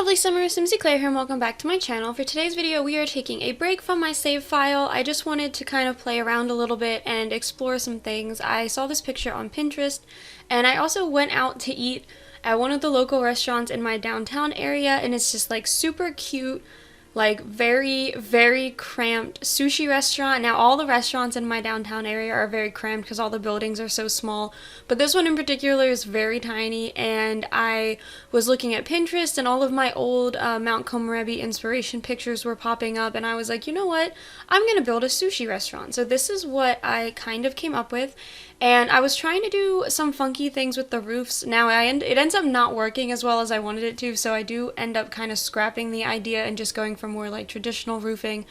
lovely summer, SimsEclaire here and welcome back to my channel. For today's video we are taking a break from my save file. I just wanted to kind of play around a little bit and explore some things. I saw this picture on Pinterest and I also went out to eat at one of the local restaurants in my downtown area, and it's just like super cute, like very cramped sushi restaurant. Now all the restaurants in my downtown area are very cramped because all the buildings are so small, but this one in particular is very tiny. And I was looking at Pinterest and all of my old Mount Komorebi inspiration pictures were popping up, and I was like, you know what, I'm gonna build a sushi restaurant. So this is what I kind of came up with, and I was trying to do some funky things with the roofs. Now it ends up not working as well as I wanted it to, so I do end up kind of scrapping the idea and just going for more like traditional roofing,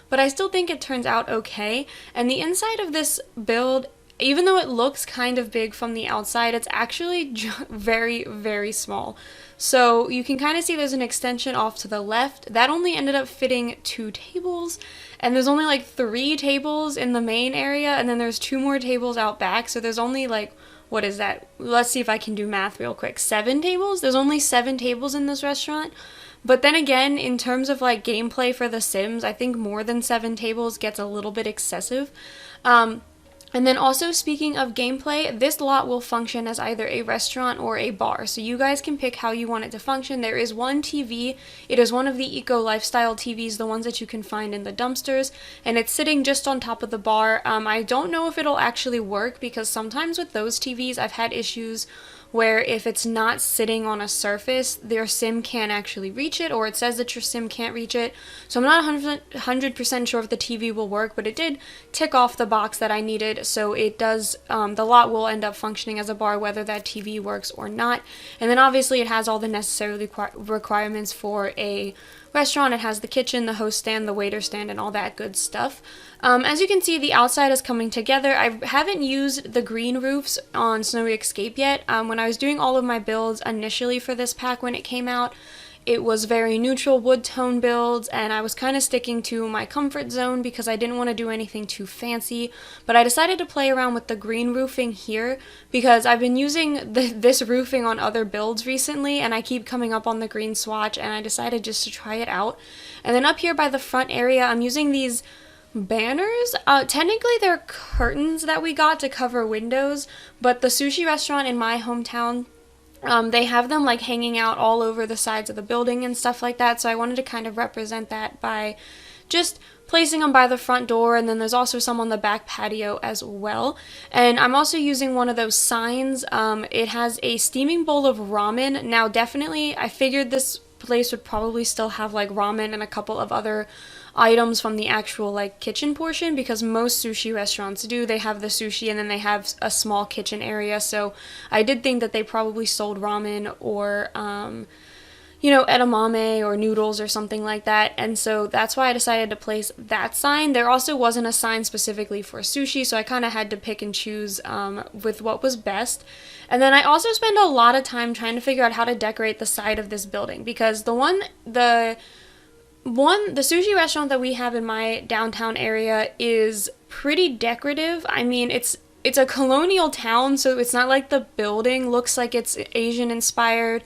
but I still think it turns out okay. And the inside of this build, even though it looks kind of big from the outside, it's actually very small. So you can kind of see there's an extension off to the left that only ended up fitting 2 tables, and there's only like 3 tables in the main area, and then there's 2 more tables out back, so there's only like, what is that? Let's see if I can do math real quick. 7 tables? There's only 7 tables in this restaurant. But then again, in terms of like gameplay for The Sims, I think more than 7 tables gets a little bit excessive. And then also, speaking of gameplay, this lot will function as either a restaurant or a bar, so you guys can pick how you want it to function. There is one TV. It is one of the eco lifestyle TVs, the ones that you can find in the dumpsters, and it's sitting just on top of the bar. I don't know if it'll actually work, because sometimes with those TVs I've had issues where if it's not sitting on a surface, their sim can't actually reach it, or it says that your sim can't reach it. So I'm not 100% sure if the TV will work, but it did tick off the box that I needed, so it does, the lot will end up functioning as a bar whether that TV works or not. And then obviously it has all the necessary requirements for a restaurant. It has the kitchen, the host stand, the waiter stand, and all that good stuff. As you can see, the outside is coming together. I haven't used the green roofs on Snowy Escape yet. When I was doing all of my builds initially for this pack when it came out, it was very neutral wood tone builds, and I was kind of sticking to my comfort zone because I didn't want to do anything too fancy. But I decided to play around with the green roofing here because I've been using this roofing on other builds recently, and I keep coming up on the green swatch, and I decided just to try it out. And then up here by the front area, I'm using these banners. Technically they're curtains that we got to cover windows, but the sushi restaurant in my hometown, they have them like hanging out all over the sides of the building and stuff like that, so I wanted to kind of represent that by just placing them by the front door, and then there's also some on the back patio as well. And I'm also using one of those signs. It has a steaming bowl of ramen. Now definitely I figured this place would probably still have like ramen and a couple of other items from the actual like kitchen portion, because most sushi restaurants do. They have the sushi and then they have a small kitchen area, so I did think that they probably sold ramen or you know, edamame or noodles or something like that, and so that's why I decided to place that sign. There also wasn't a sign specifically for sushi, so I kind of had to pick and choose with what was best. And then I also spent a lot of time trying to figure out how to decorate the side of this building, because the sushi restaurant that we have in my downtown area is pretty decorative. I mean, it's a colonial town, so it's not like the building looks like it's Asian inspired,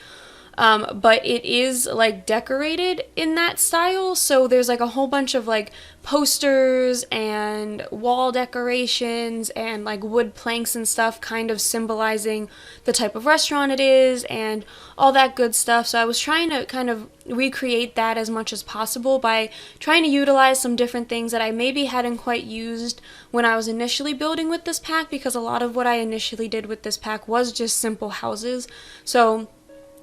but it is like decorated in that style. So there's like a whole bunch of like posters and wall decorations and like wood planks and stuff, kind of symbolizing the type of restaurant it is and all that good stuff. So I was trying to kind of recreate that as much as possible by trying to utilize some different things that I maybe hadn't quite used when I was initially building with this pack, because a lot of what I initially did with this pack was just simple houses. So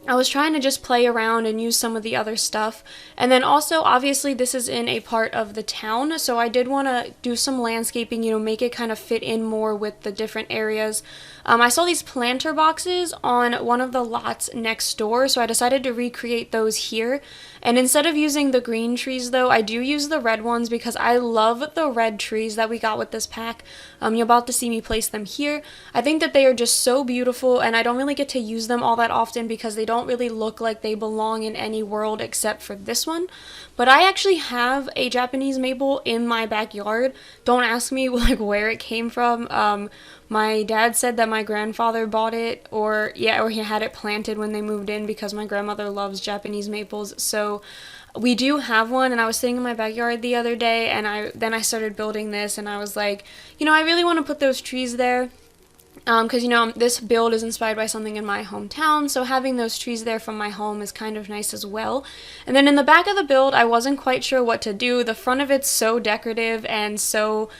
I was trying to just play around and use some of the other stuff. And then also, obviously, this is in a part of the town, so I did want to do some landscaping, you know, make it kind of fit in more with the different areas. I saw these planter boxes on one of the lots next door, so I decided to recreate those here. And instead of using the green trees, though, I do use the red ones because I love the red trees that we got with this pack. You're about to see me place them here. I think that they are just so beautiful, and I don't really get to use them all that often because they don't don't really look like they belong in any world except for this one. But I actually have a Japanese maple in my backyard. Don't ask me like where it came from. My dad said that my grandfather bought it, or he had it planted when they moved in because my grandmother loves Japanese maples. So we do have one, and I was sitting in my backyard the other day, and I started building this, and I was like, I really want to put those trees there. Because, this build is inspired by something in my hometown, so having those trees there from my home is kind of nice as well. And then in the back of the build, I wasn't quite sure what to do. The front of it's so decorative and so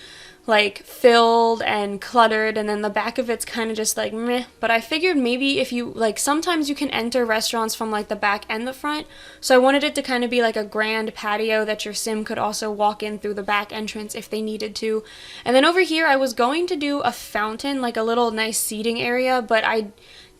like filled and cluttered, and then the back of it's kind of just like meh. But I figured maybe if you like, sometimes you can enter restaurants from like the back and the front, so I wanted it to kind of be like a grand patio that your sim could also walk in through the back entrance if they needed to. And then over here I was going to do a fountain, like a little nice seating area, but I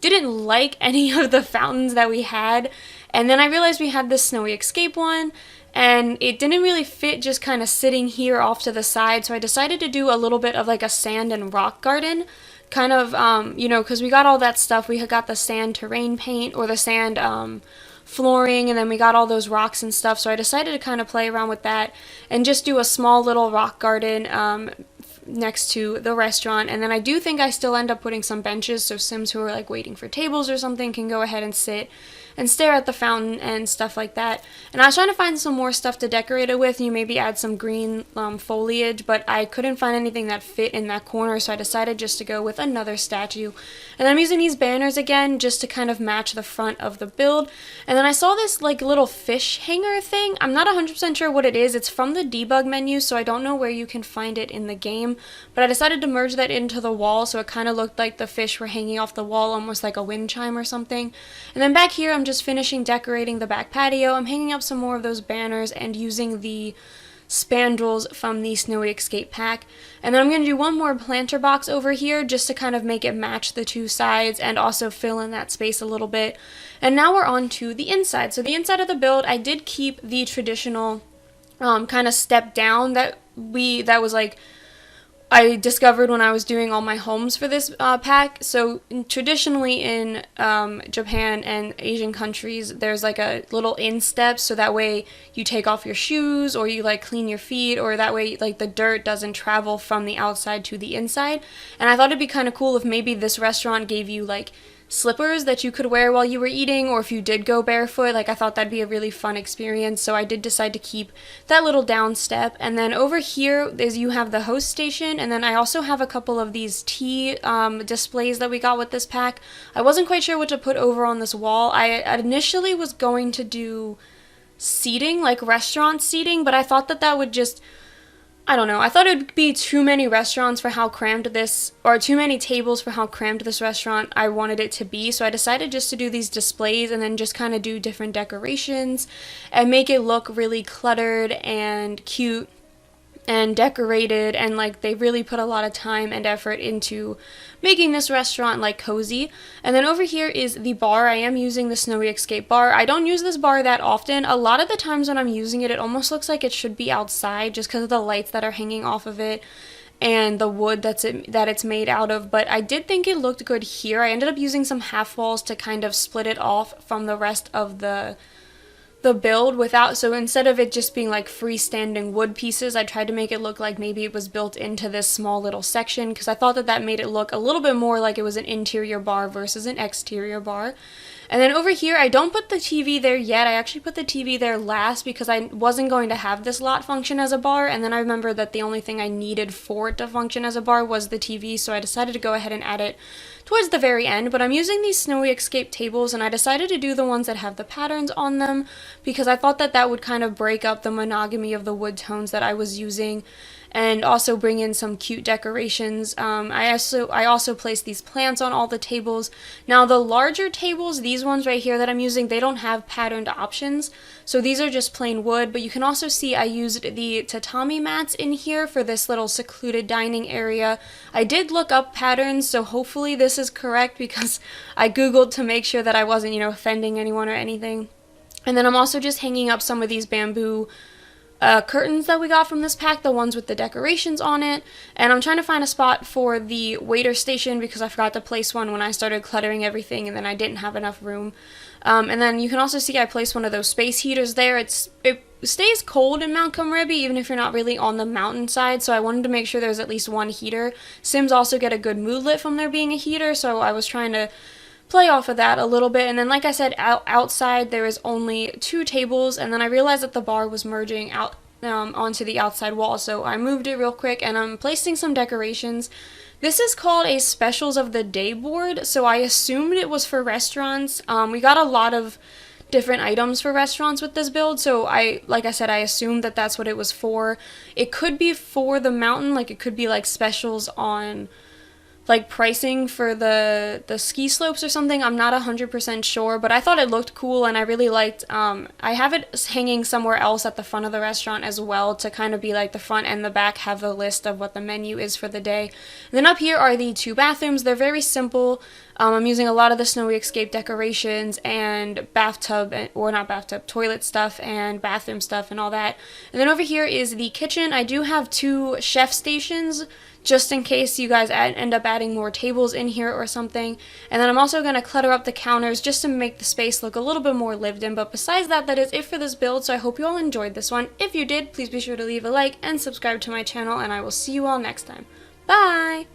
didn't like any of the fountains that we had. And then I realized we had this Snowy Escape one, and it didn't really fit just kind of sitting here off to the side, so I decided to do a little bit of like a sand and rock garden, kind of, because we got all that stuff. We had got the sand terrain paint, or the sand flooring, and then we got all those rocks and stuff, so I decided to kind of play around with that and just do a small little rock garden next to the restaurant. And then I do think I still end up putting some benches, so Sims who are like waiting for tables or something can go ahead and sit and stare at the fountain and stuff like that. And I was trying to find some more stuff to decorate it with. You maybe add some green foliage, but I couldn't find anything that fit in that corner, so I decided just to go with another statue. And I'm using these banners again just to kind of match the front of the build. And then I saw this like little fish hanger thing. I'm not 100% sure what it is. It's from the debug menu, so I don't know where you can find it in the game, but I decided to merge that into the wall so it kind of looked like the fish were hanging off the wall, almost like a wind chime or something. And then back here I'm just finishing decorating the back patio. I'm hanging up some more of those banners and using the spandrels from the Snowy Escape pack. And then I'm going to do one more planter box over here just to kind of make it match the two sides and also fill in that space a little bit. And now we're on to the inside. So the inside of the build, I did keep the traditional kind of step down that was like I discovered when I was doing all my homes for this pack. So traditionally in Japan and Asian countries, there's like a little instep, so that way you take off your shoes or you like clean your feet, or that way like the dirt doesn't travel from the outside to the inside. And I thought it'd be kind of cool if maybe this restaurant gave you like slippers that you could wear while you were eating, or if you did go barefoot. Like, I thought that'd be a really fun experience, so I did decide to keep that little down step. And then over here is you have the host station, and then I also have a couple of these tea displays that we got with this pack. I wasn't quite sure what to put over on this wall. I initially was going to do seating, like restaurant seating, but I thought that would just, I don't know, I thought it would be too many restaurants for how cramped this, or too many tables for how cramped this restaurant I wanted it to be, so I decided just to do these displays and then just kind of do different decorations and make it look really cluttered and cute and decorated, and like they really put a lot of time and effort into making this restaurant like cozy. And then over here is the bar. I am using the Snowy Escape bar. I don't use this bar that often. A lot of the times when I'm using it, it almost looks like it should be outside just because of the lights that are hanging off of it and the wood that it's made out of, but I did think it looked good here. I ended up using some half walls to kind of split it off from the rest of the build without, so instead of it just being like freestanding wood pieces, I tried to make it look like maybe it was built into this small little section, because I thought that made it look a little bit more like it was an interior bar versus an exterior bar. And then over here, I don't put the TV there yet. I actually put the TV there last because I wasn't going to have this lot function as a bar, and then I remembered that the only thing I needed for it to function as a bar was the TV, so I decided to go ahead and add it towards the very end. But I'm using these Snowy Escape tables, and I decided to do the ones that have the patterns on them because I thought that would kind of break up the monogamy of the wood tones that I was using and also bring in some cute decorations. I also placed these plants on all the tables. Now the larger tables, these ones right here that I'm using, they don't have patterned options, so these are just plain wood, but you can also see I used the tatami mats in here for this little secluded dining area. I did look up patterns, so hopefully this is correct because I googled to make sure that I wasn't, offending anyone or anything. And then I'm also just hanging up some of these bamboo curtains that we got from this pack, the ones with the decorations on it, and I'm trying to find a spot for the waiter station because I forgot to place one when I started cluttering everything and then I didn't have enough room. And then you can also see I placed one of those space heaters there. It stays cold in Mount Komorebi even if you're not really on the mountainside, so I wanted to make sure there's at least one heater. Sims also get a good moodlet from there being a heater, so I was trying to play off of that a little bit. And then, like I said, outside there is only 2 tables, and then I realized that the bar was merging out onto the outside wall, so I moved it real quick and I'm placing some decorations. This is called a specials of the day board, so I assumed it was for restaurants. We got a lot of different items for restaurants with this build, so like I said, I assumed that that's what it was for. It could be for the mountain, like it could be like specials on like pricing for the ski slopes or something. I'm not 100% sure, but I thought it looked cool and I really liked, I have it hanging somewhere else at the front of the restaurant as well to kind of be like the front and the back have a list of what the menu is for the day. And then up here are the 2 bathrooms. They're very simple. I'm using a lot of the Snowy Escape decorations and bathtub, or not bathtub, toilet stuff and bathroom stuff and all that. And then over here is the kitchen. I do have 2 chef stations just in case you guys end up adding more tables in here or something. And then I'm also going to clutter up the counters just to make the space look a little bit more lived in. But besides that, that is it for this build, so I hope you all enjoyed this one. If you did, please be sure to leave a like and subscribe to my channel, and I will see you all next time. Bye!